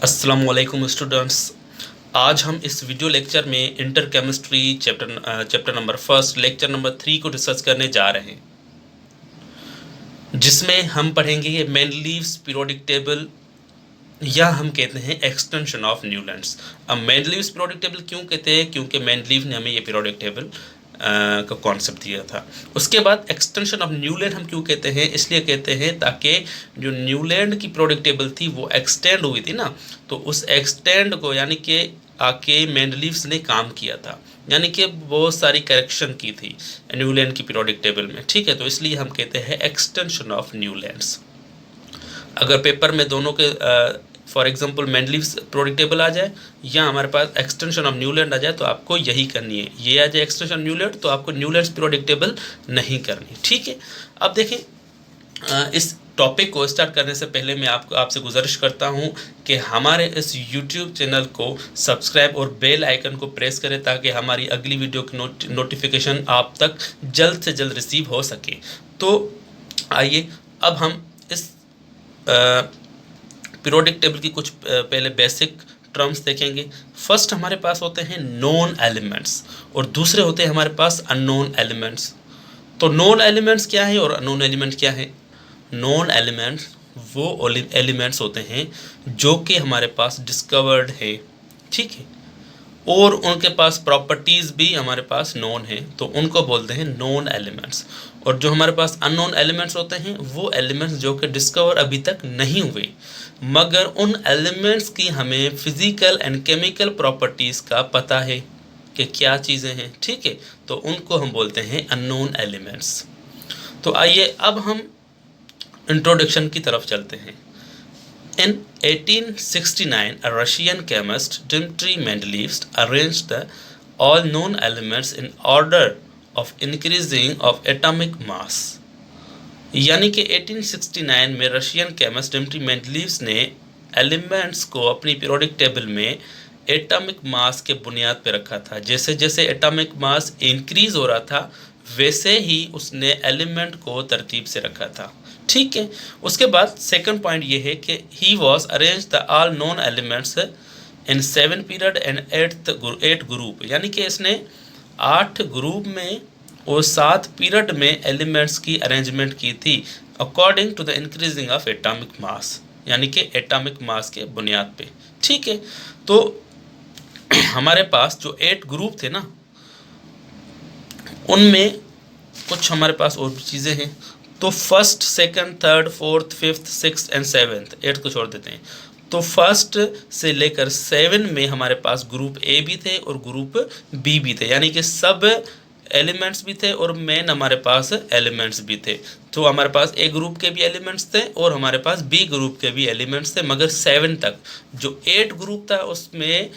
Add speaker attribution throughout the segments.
Speaker 1: अस्सलामुअलैकुम स्टूडेंट्स। आज हम इस वीडियो लेक्चर में inter chemistry chapter number first lecture number 3 को डिस्कस करने जा रहे हैं, जिसमें हम पढ़ेंगे मेंडलीव्स पीरियोडिक टेबल, या हम कहते हैं एक्सटेंशन ऑफ न्यूलैंड्स। अब मेंडलीव्स पीरियोडिक टेबल क्यों कहते हैं? क्योंकि मेंडलीव ने हमें ये पीरियोडिक टेबल का कॉन्सेप्ट दिया था। उसके बाद एक्सटेंशन ऑफ न्यूलैंड हम क्यों कहते हैं? इसलिए कहते हैं ताकि जो न्यूलैंड की पीरियोडिक टेबल थी वो एक्सटेंड हुई थी ना, तो उस एक्सटेंड को यानी कि आके मेंडलीव्स ने काम किया था, यानी कि बहुत सारी करेक्शन की थी न्यूलैंड की पीरियोडिक टेबल में। ठीक है, तो इसलिए हम कहते हैं एक्सटेंशन ऑफ न्यूलैंड्स। अगर पेपर में दोनों के for example Mendeleev's periodic table आ जाए या हमारे पास एक्सटेंशन ऑफ न्यूलैंड आ जाए, तो आपको यही करनी है। ये आ जाए एक्सटेंशन न्यूलैंड, तो आपको न्यूलैंड्स पीरियोडिक टेबल नहीं करनी। ठीक है, अब देखें, इस टॉपिक को स्टार्ट करने से पहले मैं आपसे गुजारिश करता हूं कि हमारे इस YouTube चैनल को सब्सक्राइब और बेल आइकन को प्रेस करें, ताकि हमारी अगली वीडियो की नोटिफिकेशन आप तक जल्द से जल्द रिसीव हो सके। तो आइए अब हम इस पीरियोडिक टेबल की कुछ पहले बेसिक टर्म्स देखेंगे। फर्स्ट हमारे पास होते हैं नोन एलिमेंट्स और दूसरे होते हैं हमारे पास अननोन एलिमेंट्स। तो नोन एलिमेंट्स क्या है और अननोन एलिमेंट क्या है? नोन एलिमेंट्स वो एलिमेंट्स होते हैं जो कि हमारे पास डिस्कवर्ड है, ठीक है, और उनके पास प्रॉपर्टीज़ भी हमारे पास नोन है, तो उनको बोलते हैं नोन एलिमेंट्स। और जो हमारे पास अननोन एलिमेंट्स होते हैं वो एलिमेंट्स जो कि डिस्कवर अभी तक नहीं हुए, मगर उन एलिमेंट्स की हमें फिजिकल एंड केमिकल प्रॉपर्टीज़ का पता है कि क्या चीज़ें हैं। ठीक है, तो उनको हम बोलते हैं अननोन एलिमेंट्स। तो आइए अब हम इंट्रोडक्शन की तरफ चलते हैं। In 1869, a Russian chemist, Dmitry Mendeleev, arranged the all known elements in order of increasing of atomic mass। यानी कि 1869 में रशियन केमिस्ट डिमिट्री मेंडलीव ने एलिमेंट्स को अपनी पीरियोडिक टेबल में एटॉमिक मास के बुनियाद पर रखा था। जैसे जैसे एटॉमिक मास इंक्रीज हो रहा था, वैसे ही उसने एलिमेंट को तरतीब से रखा था। ठीक है, उसके बाद सेकंड पॉइंट ये है कि he was arrange the all known elements in 7 period and 8 group, यानी कि इसने 8 ग्रुप में और 7 पीरियड में एलिमेंट्स की अरेंजमेंट की थी according to the increasing of atomic mass, यानी कि एटॉमिक मास के बुनियाद पे। ठीक है, तो हमारे पास जो 8 ग्रुप थे ना, उनमें कुछ हमारे पास और भी चीज़ें हैं। तो first, second, third, fourth, fifth, sixth and seventh, 8 को छोड़ देते हैं। तो फर्स्ट से लेकर 7 में हमारे पास ग्रुप ए भी थे और ग्रुप बी भी थे, यानी कि सब एलिमेंट्स भी थे और मेन हमारे पास एलिमेंट्स भी थे। तो हमारे पास ए ग्रुप के भी एलिमेंट्स थे और हमारे पास बी ग्रुप के भी एलिमेंट्स थे, मगर 7 तक। जो 8 ग्रुप था उसमें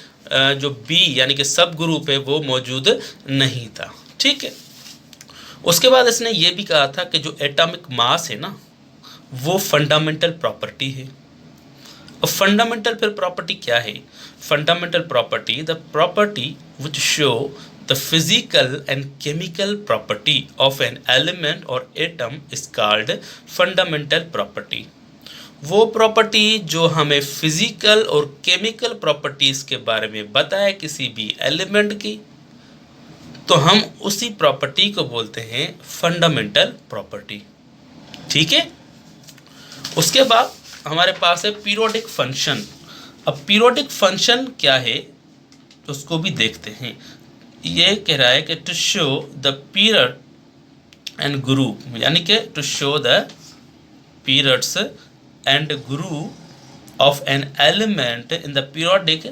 Speaker 1: जो बी यानी कि सब ग्रुप है वो मौजूद नहीं था। ठीक है, उसके बाद इसने ये भी कहा था कि जो एटॉमिक मास है ना, वो फंडामेंटल प्रॉपर्टी है। अब फंडामेंटल फिर प्रॉपर्टी क्या है? Fundamental property, the property which show the physical and chemical property of an element और atom is called fundamental property. वो प्रॉपर्टी जो हमें फिजिकल और केमिकल प्रॉपर्टीज के बारे में बताए किसी भी एलिमेंट की, तो हम उसी प्रॉपर्टी को बोलते हैं फंडामेंटल प्रॉपर्टी। ठीक है, उसके बाद हमारे पास है पीरियोडिक फंक्शन। अब पीरियोडिक फंक्शन क्या है उसको भी देखते हैं। ये कह रहा है कि to show the period and group, यानी कि to show the periods and group of an element in the periodic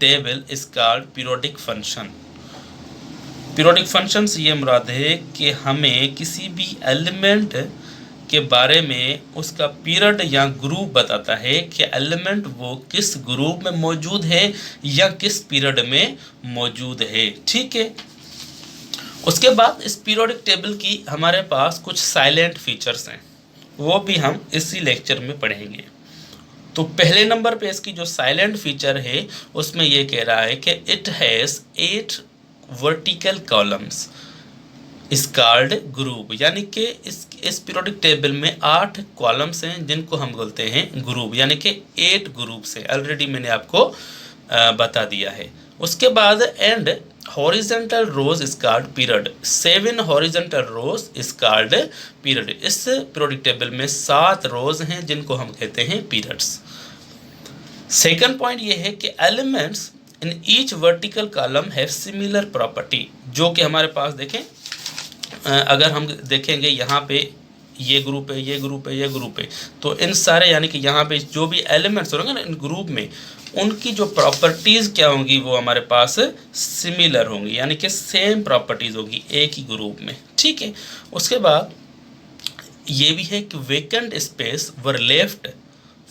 Speaker 1: table is called periodic function. Periodic function से ये मुराद है कि हमें किसी भी एलिमेंट के बारे में उसका पीरियड या ग्रुप बताता है कि एलिमेंट वो किस ग्रुप में मौजूद है या किस पीरियड में मौजूद है। ठीक है, उसके बाद इस पीरियोडिक टेबल की हमारे पास कुछ साइलेंट फीचर्स हैं, वो भी हम इसी लेक्चर में पढ़ेंगे। तो पहले नंबर पे इसकी जो साइलेंट फीचर है उसमें ये कह रहा है कि it has 8 vertical columns. Is called group, यानी कि इस पीरियोडिक टेबल में 8 कॉलम्स हैं जिनको हम बोलते हैं ग्रुप, यानी कि 8 ग्रुप्स हैं। ऑलरेडी मैंने आपको बता दिया है। उसके बाद and horizontal rows is called period, 7 horizontal rows is called period. इस पीरियोडिक टेबल में 7 रोज हैं जिनको हम कहते हैं पीरियड्स। सेकंड पॉइंट ये है कि elements in each vertical column have similar property, जो कि हमारे पास देखें अगर हम देखेंगे यहाँ पे ये ग्रुप है, ये ग्रुप है, ये ग्रुप है, तो इन सारे यानी कि यहाँ पे जो भी एलिमेंट्स होंगे ना इन ग्रुप में, उनकी जो प्रॉपर्टीज़ क्या होंगी वो हमारे पास सिमिलर होंगी, यानी कि सेम प्रॉपर्टीज़ होगी एक ही ग्रुप में। ठीक है। उसके बाद ये भी है कि vacant space were left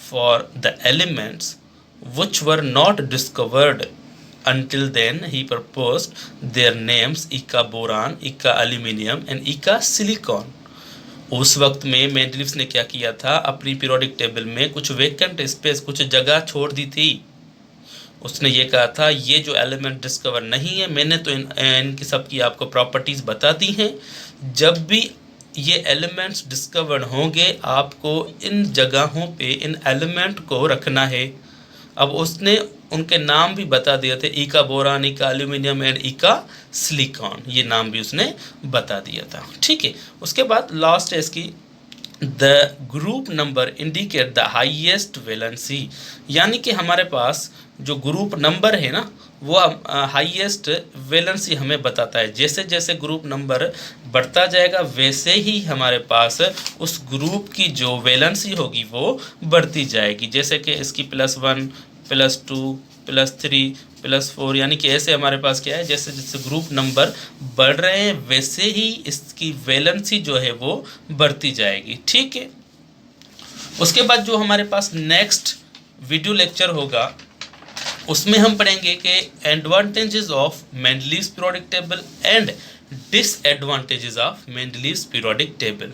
Speaker 1: for the elements which were not discovered until then he proposed their names इका बोरान, इका एल्यूमिनियम एंड इका सिलिकॉन। उस वक्त में मेंडलीव ने क्या किया था, अपनी पीरियोडिक टेबल में कुछ वेकेंट स्पेस, कुछ जगह छोड़ दी थी। उसने ये कहा था ये जो एलिमेंट डिस्कवर नहीं है, मैंने तो इनकी सबकी आपको प्रॉपर्टीज़ बता दी हैं, जब भी ये एलिमेंट्स डिस्कवर्ड होंगे आपको इन जगहों पे इन एलिमेंट को रखना है। अब उसने उनके नाम भी बता दिए थे, इका बोरान, इका एल्यूमिनियम एंड इका सिलिकॉन, ये नाम भी उसने बता दिया था। ठीक है। उसके बाद लास्ट है इसकी the group number indicate the highest valency, यानी कि हमारे पास जो ग्रुप नंबर है ना वो हाईएस्ट वैलेंसी हमें बताता है। जैसे जैसे ग्रुप नंबर बढ़ता जाएगा वैसे ही हमारे पास उस ग्रुप की जो वैलेंसी होगी वो बढ़ती जाएगी। जैसे कि इसकी +1 +2 +3 +4, यानी कि ऐसे हमारे पास क्या है, जैसे जैसे ग्रुप नंबर बढ़ रहे हैं वैसे ही इसकी वैलेंसी जो है वो बढ़ती जाएगी। ठीक है। उसके बाद जो हमारे पास नेक्स्ट वीडियो लेक्चर होगा उसमें हम पढ़ेंगे कि advantages of Mendeleev's periodic table and disadvantages of Mendeleev's periodic table.